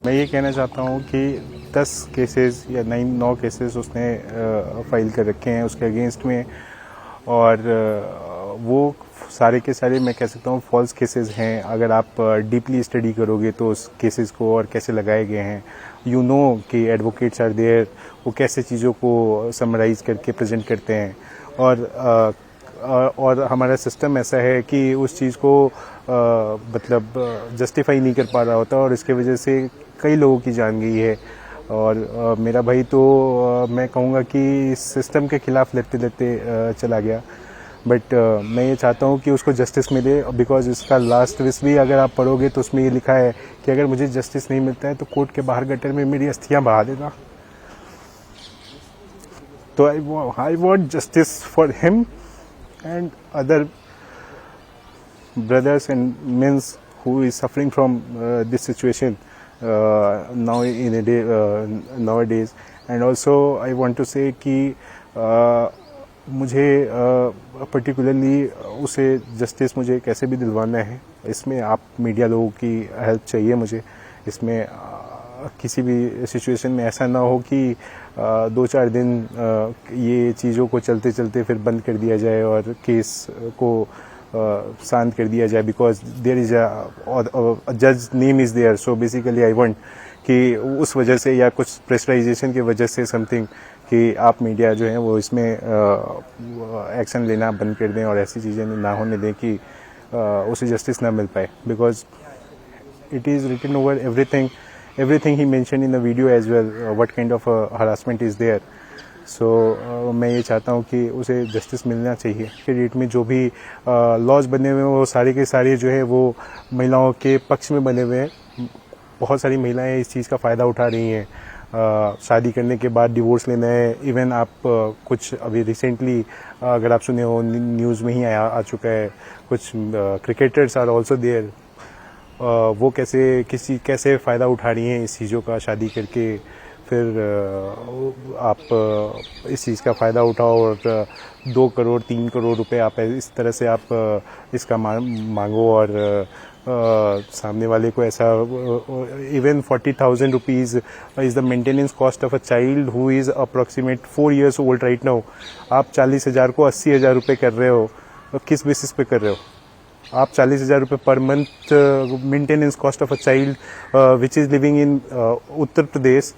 मैं ये कहना चाहता हूँ कि 10 केसेस या 9 केसेस उसने फाइल कर रखे हैं उसके अगेंस्ट में, और वो सारे के सारे मैं कह सकता हूँ फॉल्स केसेस हैं। अगर आप डीपली स्टडी करोगे तो उस केसेस को और कैसे लगाए गए हैं, यू नो कि एडवोकेट्स आर देयर, वो कैसे चीज़ों को समराइज करके प्रेजेंट करते हैं। और हमारा सिस्टम ऐसा है कि उस चीज़ को मतलब जस्टिफाई नहीं कर पा रहा होता, और इसके वजह से कई लोगों की जान गई है। और मेरा भाई तो मैं कहूँगा कि इस सिस्टम के खिलाफ लड़ते लड़ते चला गया। बट मैं ये चाहता हूँ कि उसको जस्टिस मिले, बिकॉज इसका लास्ट विश भी अगर आप पढ़ोगे तो उसमें ये लिखा है कि अगर मुझे जस्टिस नहीं मिलता है तो कोर्ट के बाहर गटर में मेरी अस्थियाँ बहा देना। तो I want justice for him and other brothers and men who is suffering from this situation nowadays. And also I want to say कि मुझे पर्टिकुलरली उसे जस्टिस मुझे कैसे भी दिलवाना है, इसमें आप मीडिया लोगों की हेल्प चाहिए मुझे। इसमें किसी भी सिचुएशन में ऐसा ना हो कि 2-4 दिन ये चीज़ों को चलते चलते फिर बंद कर दिया जाए और केस को शांत कर दिया जाए, बिकॉज देयर इज़ अ जज name is there. So basically I want कि उस वजह से या कुछ प्रेशराइजेशन की वजह से समथिंग कि आप मीडिया जो है वो इसमें एक्शन लेना बंद कर दें और ऐसी चीज़ें ना होने दें कि उसे जस्टिस ना मिल पाए, because it is written over everything he mentioned in the video as well, what kind of harassment is there. So मैं ये चाहता हूँ कि उसे जस्टिस मिलना चाहिए। कि डेट में जो भी लॉज बने हुए हैं वो सारे के सारे जो है वो महिलाओं के पक्ष में बने हुए हैं। बहुत सारी महिलाएं इस चीज़ का फ़ायदा उठा रही हैं। शादी करने के बाद डिवोर्स लेना है। इवन आप कुछ अभी रिसेंटली अगर आप सुने हो न्यूज़ में ही आ चुका है, कुछ क्रिकेटर्स आर ऑल्सो देयर, वो कैसे फ़ायदा उठा रही हैं इस चीज़ों का, शादी करके फिर आप इस चीज़ का फ़ायदा उठाओ और 2 करोड़ 3 करोड़ रुपए आप इस तरह से आप इसका मांगो, और सामने वाले को ऐसा even 40,000 rupees is the maintenance cost of a child who is approximate 4 years old right now. आप 40,000 को 80,000 रुपये कर रहे हो, किस बेसिस पे कर रहे हो? आप 40,000 रुपये per month maintenance cost of a child which is living in Uttar Pradesh,